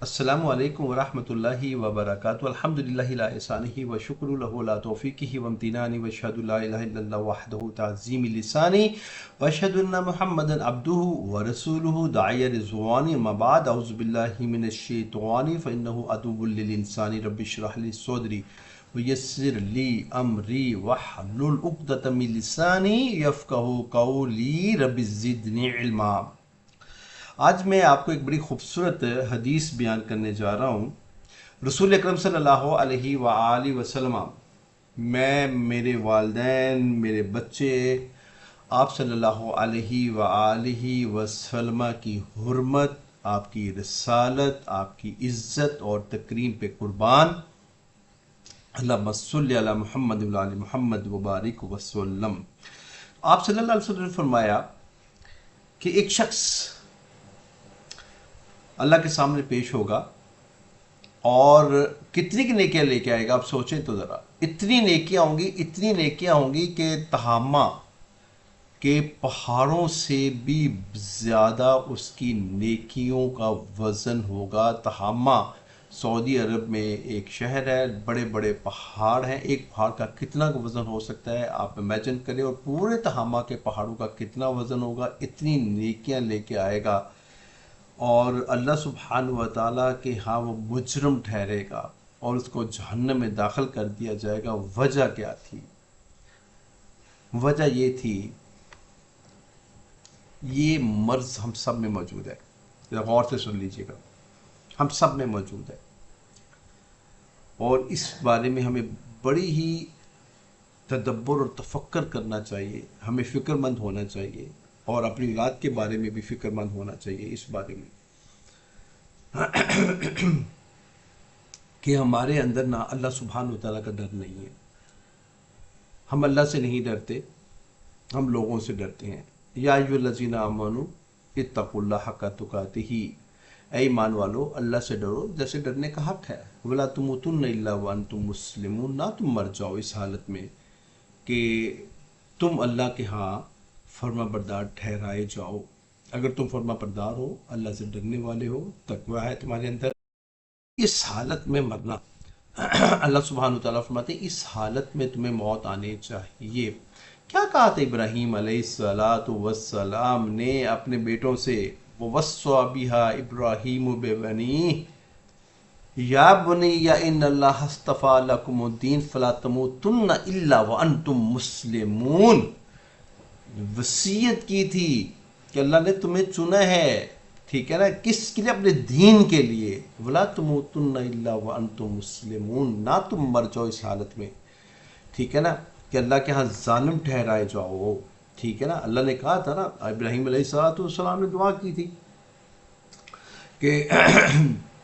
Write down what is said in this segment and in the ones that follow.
السلام علیکم ورحمۃ اللہ وبرکاتہ الحمد للہ لا احسانہ و شکر لہ لا توفیقہ و امتنانہ واشہد لا الہ الا اللہ وحدہ تعظیم لسانی واشہد ان محمدا عبدہ ورسولہ داعی رضوان اما بعد اعوذ باللہ من الشیطان فانہ عدو للانسان رب اشرح لی صدری ویسر لی امری واحلل عقدۃ من لسانی یفقہوا قولی رب زدنی علما۔ آج میں آپ کو ایک بڑی خوبصورت حدیث بیان کرنے جا رہا ہوں۔ رسول اکرم صلی اللہ علیہ وآلہ وسلم، میں، میرے والدین، میرے بچے آپ صلی اللہ علیہ وآلہ وسلم کی حرمت، آپ کی رسالت، آپ کی عزت اور تکریم پہ قربان۔ اللہم صلی علی محمد وعلی محمد وبارک وسلم۔ آپ صلی اللہ علیہ وسلم نے فرمایا کہ ایک شخص اللہ کے سامنے پیش ہوگا اور کتنی کی نیکیاں لے کے آئے گا، آپ سوچیں تو ذرا۔ اتنی نیکیاں ہوں گی کہ تہامہ کے پہاڑوں سے بھی زیادہ اس کی نیکیوں کا وزن ہوگا۔ تہامہ سعودی عرب میں ایک شہر ہے، بڑے بڑے پہاڑ ہیں، ایک پہاڑ کا کتنا وزن ہو سکتا ہے آپ امیجن کریں، اور پورے تہامہ کے پہاڑوں کا کتنا وزن ہوگا۔ اتنی نیکیاں لے کے آئے گا اور اللہ سبحانہ و تعالیٰ کے ہاں وہ مجرم ٹھہرے گا اور اس کو جہنم میں داخل کر دیا جائے گا۔ وجہ کیا تھی؟ وجہ یہ تھی، یہ مرض ہم سب میں موجود ہے، ذرا غور سے سن لیجئے گا، ہم سب میں موجود ہے، اور اس بارے میں ہمیں بڑی ہی تدبر اور تفکر کرنا چاہیے، ہمیں فکر مند ہونا چاہیے، اور اپنی اولاد کے بارے میں بھی فکر مند ہونا چاہیے اس بارے میں کہ ہمارے اندر نہ اللہ سبحانہ وتعالیٰ کا ڈر نہیں ہے۔ ہم اللہ سے نہیں ڈرتے، ہم لوگوں سے ڈرتے ہیں۔ یا ایھا الذین آمنوا اتقوا اللہ حق تقاتہ، اے ایمان والو اللہ سے ڈرو جیسے ڈرنے کا حق ہے۔ ولا تموتن الا وانتم مسلمون، نہ تم مر جاؤ اس حالت میں کہ تم اللہ کے ہاں فرما بردار ٹھہرائے جاؤ۔ اگر تم فرما بردار ہو، اللہ سے ڈرنے والے ہو، تقویٰ ہے تمہارے اندر، اس حالت میں مرنا، اللہ سبحانہ وتعالیٰ فرماتے ہیں اس حالت میں تمہیں موت آنے چاہیے۔ کیا کہا تھا ابراہیم علیہ السلام نے اپنے بیٹوں سے؟ وَوَصَّىٰ بِهَا إِبْرَاهِيمُ بِبَنِيهِ یا بنی ان اللہ اصطفیٰ لکم الدین فلا تموتن الا وانتم مسلمون۔ وصیت کی تھی کہ اللہ نے تمہیں چنا ہے، ٹھیک ہے نا، کس کے لیے؟ اپنے دین کے لیے۔ ولا تموتن الا وانتم مسلمون، نہ تم مر جاؤ اس حالت میں، ٹھیک ہے نا، کہ اللہ کے ہاں ظالم ٹھہرائے جاؤ، ٹھیک ہے نا۔ اللہ نے کہا تھا نا، ابراہیم علیہ السلام نے دعا کی تھی کہ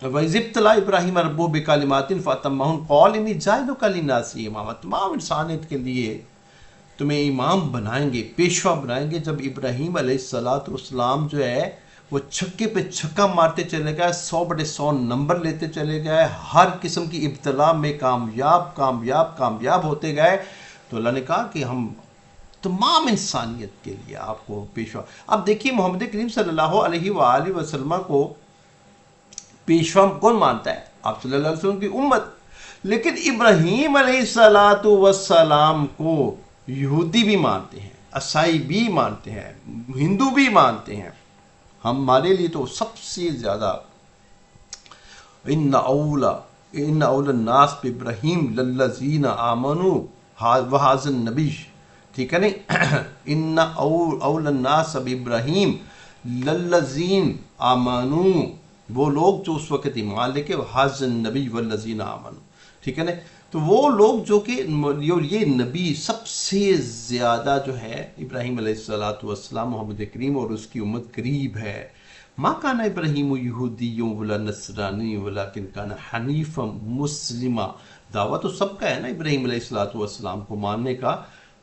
وَإِذِ ابْتَلَىٰ إِبْرَاهِيمَ رَبُّهُ بِكَلِمَاتٍ فَأَتَمَّهُنَّ قَالَ إِنِّي جَاعِلُكَ لِلنَّاسِ إِمَامًا۔ تمام انسانیت کے لیے تمہیں امام بنائیں گے، پیشوا بنائیں گے۔ جب ابراہیم علیہ السلام جو ہے وہ چھکے پہ چھکا مارتے چلے گئے، 100/100 نمبر لیتے چلے گئے، ہر قسم کی ابتلا میں کامیاب ہوتے گئے، تو اللہ نے کہا کہ ہم تمام انسانیت کے لیے آپ کو پیشوا۔ اب دیکھیے محمد کریم صلی اللہ علیہ وآلہ وسلم کو پیشوا کون مانتا ہے؟ آپ صلی اللہ علیہ وسلم کی امت۔ لیکن ابراہیم علیہ السلام کو یہودی بھی مانتے ہیں، عیسائی بھی مانتے ہیں، ہندو بھی مانتے ہیں۔ ہمارے لیے تو سب سے زیادہ ان اول الناس بابراہیم للذین آمنوا وہذا النبی، ٹھیک ہے نہیں، ان اول الناس بابراہیم للذین آمنوا، وہ لوگ جو اس وقت ایمان لے کے وہذا النبی والذین آمنوا، ٹھیک ہے نا، تو وہ لوگ جو کہ یہ نبی سب سے زیادہ جو ہے ابراہیم علیہ السلام محمد کریم اور اس کی امت قریب ہے۔ ما کان ابراہیم یہودی ولا نصرانی ولکن کان حنیفا مسلما۔ دعویٰ تو سب کا ہے نا ابراہیم علیہ السلام کو ماننے کا،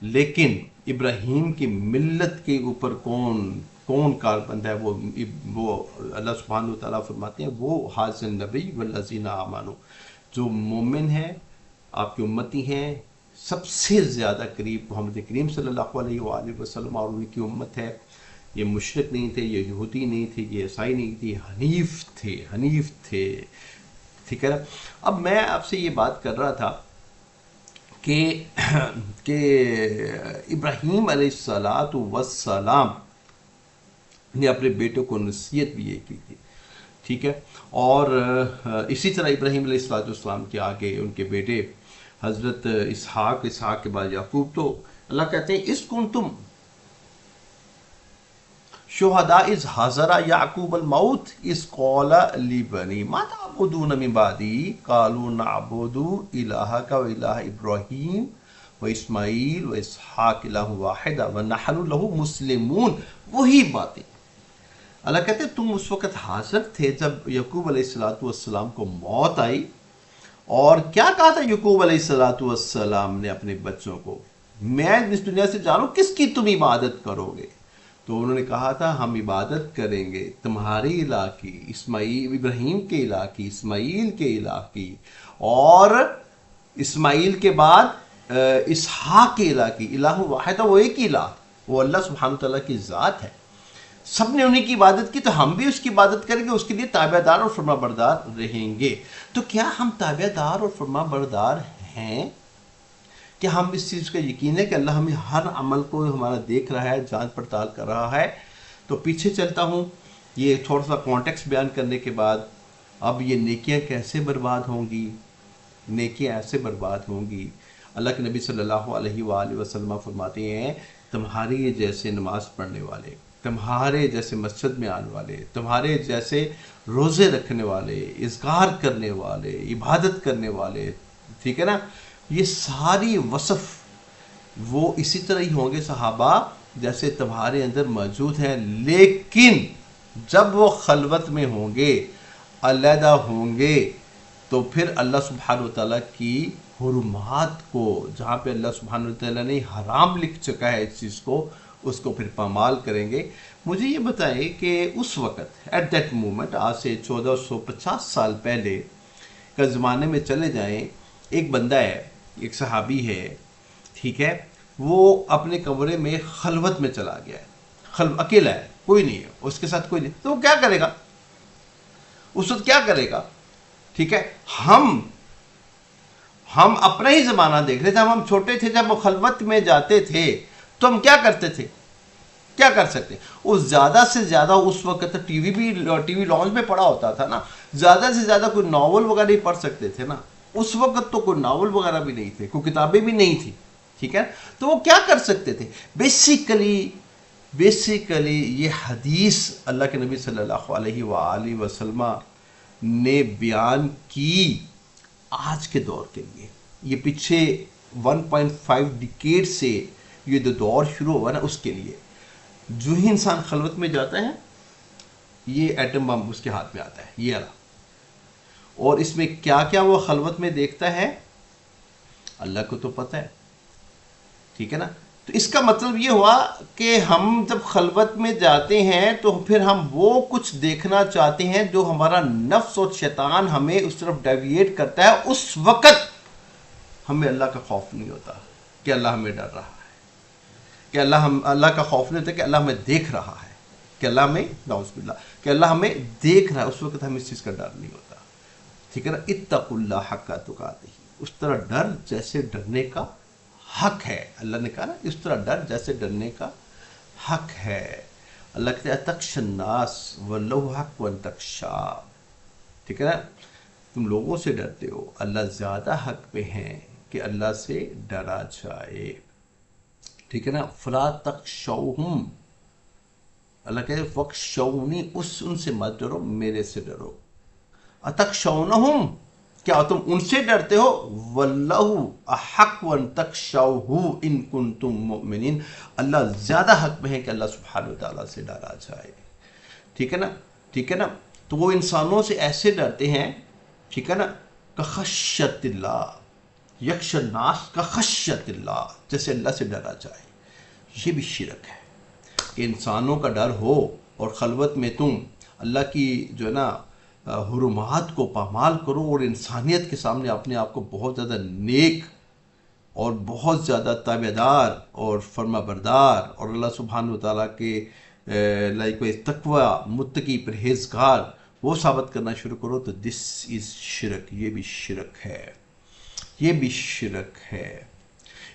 لیکن ابراہیم کی ملت کے اوپر کون کاربند ہے؟ وہ اللہ سبحانہ وتعالیٰ فرماتے ہیں وہ حاضر النبی والذین آمنوا، جو مومن ہیں، آپ کی امتی ہیں، سب سے زیادہ قریب محمد کریم صلی اللہ علیہ وآلہ وسلم اور ان کی امت ہے۔ یہ مشرک نہیں تھے، یہ یہودی نہیں تھے، یہ عیسائی نہیں تھے، حنیف تھے. ٹھیک ہے نا. اب میں آپ سے یہ بات کر رہا تھا کہ ابراہیم علیہ السلام نے اپنے بیٹوں کو نصیحت بھی یہ کی تھی. ٹھیک ہے. اور اسی طرح ابراہیم علیہ السلام کے آگے ان کے بیٹے حضرت اسحاق کے بعد یعقوب. تو اللہ کہتے ہیں اس کنتم شہداء اذ حضر یعقوب الموت اذ قال لبنی ما تعبدون من بعدی قالوا نعبد الہک و الہ ابراہیم و اسماعیل و اسحاق الہ واحد ونحن له مسلمون. وہی باتیں اللہ کہتے ہیں تم اس وقت حاضر تھے جب یعقوب علیہ السلام کو موت آئی. اور کیا کہا تھا یعقوب علیہ السلام نے اپنے بچوں کو؟ میں اس دنیا سے جانوں کس کی تم عبادت کرو گے؟ تو انہوں نے کہا تھا ہم عبادت کریں گے تمہاری الہ کی، ابراہیم کے الہ کی، اسماعیل کے الہ کی، اور اسماعیل کے بعد اسحاق کے الہ کی. الہ واحد، وہ ایک الہ، وہ اللہ سبحانہ تعالیٰ کی ذات ہے. سب نے انہیں کی عبادت کی تو ہم بھی اس کی عبادت کریں گے، اس کے لیے تابع دار اور فرما بردار رہیں گے. تو کیا ہم تابع دار اور فرما بردار ہیں؟ کیا ہم اس چیز کا یقین ہے کہ اللہ ہمیں ہر عمل کو ہمارا دیکھ رہا ہے، جانچ پڑتال کر رہا ہے؟ تو پیچھے چلتا ہوں یہ تھوڑا سا کانٹیکسٹ بیان کرنے کے بعد. اب یہ نیکیاں کیسے برباد ہوں گی؟ نیکیاں ایسے برباد ہوں گی. اللہ کے نبی صلی اللہ علیہ وآلہ وسلم فرماتے ہیں تمہاری جیسے نماز پڑھنے والے، تمہارے جیسے مسجد میں آنے والے، تمہارے جیسے روزے رکھنے والے، اذکار کرنے والے، عبادت کرنے والے، ٹھیک ہے نا، یہ ساری وصف وہ اسی طرح ہی ہوں گے صحابہ جیسے تمہارے اندر موجود ہیں. لیکن جب وہ خلوت میں ہوں گے، علیحدہ ہوں گے، تو پھر اللہ سبحانہ وتعالیٰ کی حرمات کو، جہاں پہ اللہ سبحانہ وتعالیٰ نے حرام لکھ چکا ہے اس چیز کو، اس کو پھر پامال کریں گے. مجھے یہ بتائیں کہ اس وقت ایٹ دیٹ مومنٹ، آج سے 1450 سال پہلے کا زمانے میں چلے جائیں، ایک بندہ ہے، ایک صحابی ہے، ٹھیک ہے، وہ اپنے کمرے میں خلوت میں چلا گیا ہے، اکیلا ہے، کوئی نہیں ہے اس کے ساتھ، کوئی نہیں، تو وہ کیا کرے گا؟ اس وقت کیا کرے گا؟ ٹھیک ہے. ہم اپنا ہی زمانہ دیکھ رہے تھے. ہم چھوٹے تھے جب وہ خلوت میں جاتے تھے تو ہم کیا کرتے تھے؟ کیا کر سکتے؟ اس زیادہ سے زیادہ اس وقت ٹی وی لانچ میں پڑھا ہوتا تھا نا، زیادہ سے زیادہ کوئی ناول وغیرہ نہیں پڑھ سکتے تھے نا. اس وقت تو کوئی ناول وغیرہ بھی نہیں تھے، کوئی کتابیں بھی نہیں تھی. ٹھیک ہے. تو وہ کیا کر سکتے تھے؟ بیسیکلی یہ حدیث اللہ کے نبی صلی اللہ علیہ وآلہ وسلم نے بیان کی آج کے دور کے لیے. یہ پیچھے 1.5 ڈیکیڈ سے یہ جو دور شروع ہوا نا، اس کے لیے. جو ہی انسان خلوت میں جاتا ہے، یہ ایٹم بم اس کے ہاتھ میں آتا ہے، یہ اللہ. اور اس میں کیا کیا وہ خلوت میں دیکھتا ہے اللہ کو تو پتہ ہے. ٹھیک ہے نا. تو اس کا مطلب یہ ہوا کہ ہم جب خلوت میں جاتے ہیں تو پھر ہم وہ کچھ دیکھنا چاہتے ہیں جو ہمارا نفس اور شیطان ہمیں اس طرف ڈیویٹ کرتا ہے. اس وقت ہمیں اللہ کا خوف نہیں ہوتا کہ اللہ ہمیں ڈر رہا ہے، کہ اللہ کا خوف نہیں ہوتا کہ اللہ ہمیں دیکھ رہا ہے، کہ اللہ ہمیں نعوذ باللہ کہ اللہ ہمیں دیکھ رہا ہے. اس وقت ہمیں اس چیز کا ڈر نہیں ہوتا. ٹھیک ہے نا. اتقوا اللہ حق تقاتہ، اس طرح ڈر جیسے ڈرنے کا حق ہے. اللہ نے کہا نا اس طرح ڈر جیسے ڈرنے کا حق ہے. اللہ کہتے ہیں اتخش الناس واللہ حق وان تخشا. ٹھیک ہے نا. تم لوگوں سے ڈرتے ہو، اللہ زیادہ حق پہ ہیں کہ اللہ سے ڈرا جائے. ٹھیک ہے نا. فلا تخشوہم، اللہ کہتے ہیں فخشونی، ان سے مت ڈرو، میرے سے ڈرو. اتخشونہم، کیا تم ان سے ڈرتے ہو؟ واللہ احق ان تخشوہ ان کنتم مؤمنین، اللہ زیادہ حق میں ہے کہ اللہ سبحانہ وتعالیٰ سے ڈرا جائے. ٹھیک ہے نا. ٹھیک ہے نا. تو وہ انسانوں سے ایسے ڈرتے ہیں، ٹھیک ہے نا، کخشیت اللہ، یخشی الناس کخشیت اللہ، جیسے اللہ سے ڈرا جائے. یہ بھی شرک ہے کہ انسانوں کا ڈر ہو اور خلوت میں تم اللہ کی جو ہے نا حرمات کو پامال کرو اور انسانیت کے سامنے اپنے آپ کو بہت زیادہ نیک اور بہت زیادہ تابع دار اور فرما بردار اور اللہ سبحانہ وتعالیٰ کے لائک تقوی، متقی، پرہیزگار وہ ثابت کرنا شروع کرو تو دس از شرک، یہ بھی شرک ہے، یہ بھی شرک ہے۔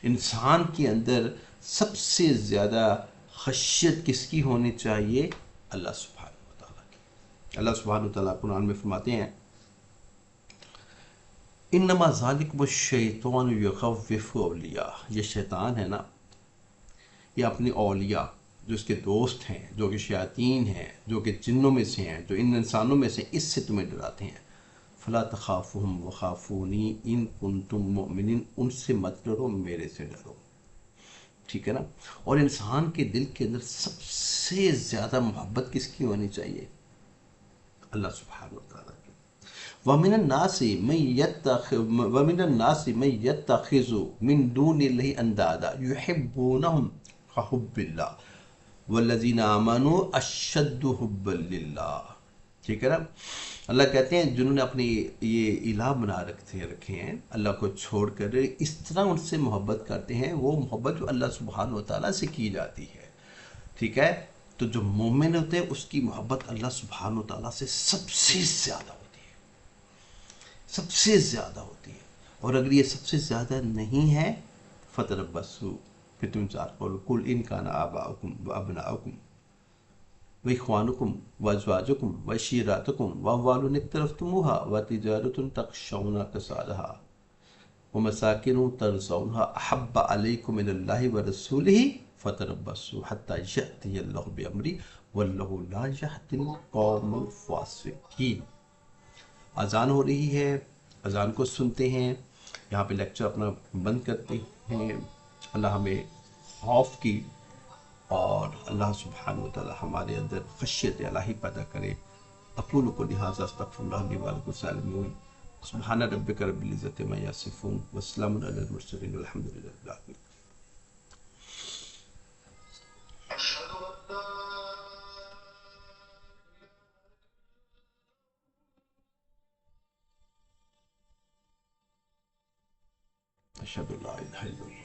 انسان کے اندر سب سے زیادہ خشیت کس کی ہونی چاہیے؟ اللہ سبحانہ وتعالیٰ کی۔ اللہ سبحانہ وتعالیٰ قرآن میں فرماتے ہیں انما ذالکم الشیطان یخوف اولیاء، یہ شیطان ہے نا، یہ اپنے اولیاء جو اس کے دوست ہیں، جو کہ شیاطین ہیں، جو کہ جنوں میں سے ہیں، جو ان انسانوں میں سے، اس سے تمہیں ڈراتے ہیں۔ فلا تخافوہم وخافونی ان کنتم مؤمنین، ان سے مت ڈرو، میرے سے ڈرو، ٹھیک ہے نا۔ اور انسان کے دل کے اندر سب سے زیادہ محبت کس کی ہونی چاہیے؟ اللہ سبحانہ وتعالیٰ کی۔ وَمِنَ النَّاسِ مَن يَتَّخِذُ مِن دُونِ اللَّهِ أَندَادًا يُحِبُّونَهُمْ كَحُبِّ اللَّهِ وَالَّذِينَ آمَنُوا أَشَدُّ حُبًّا لِلَّهِ، ٹھیک ہے نا۔ اللہ کہتے ہیں جنہوں نے اپنی یہ الہ بنا رکھے ہیں، اللہ کو چھوڑ کر اس طرح ان سے محبت کرتے ہیں، وہ محبت جو اللہ سبحانہ وتعالیٰ سے کی جاتی ہے، ٹھیک ہے۔ تو جو مومن ہوتے ہیں اس کی محبت اللہ سبحانہ وتعالیٰ سے سب سے زیادہ ہوتی ہے، سب سے زیادہ ہوتی ہے۔ اور اگر یہ سب سے زیادہ نہیں ہے فتربصوا، پھر تم انتظار کرو، قل ان کان آباؤکم وابناؤکم وإخوانكم وأزواجكم وعشيراتكم وأموال اقترفتموها وتجارة تخشون كسادها ومساكن ترضونها أحب عليكم من الله ورسوله فتربصوا حتى يأتي الله بأمره والله لا يهدي القوم الفاسقين۔ اذان ہو رہی ہے، اذان کو سنتے ہیں، یہاں پہ لیکچر اپنا بند کرتے ہیں۔ اللہ ہمیں خوف کی اور اللہ سبحانہ وتعالی ہمارے اندر خشیت الہی پیدا کرے۔ اقول قولی ھذا استغفر اللہ لی ولکم سالمین، سبحان ربک رب العزۃ عما یصفون وسلام علی المرسلین والحمد للہ رب العالمین۔ اشہد ان لا الہ الا اللہ۔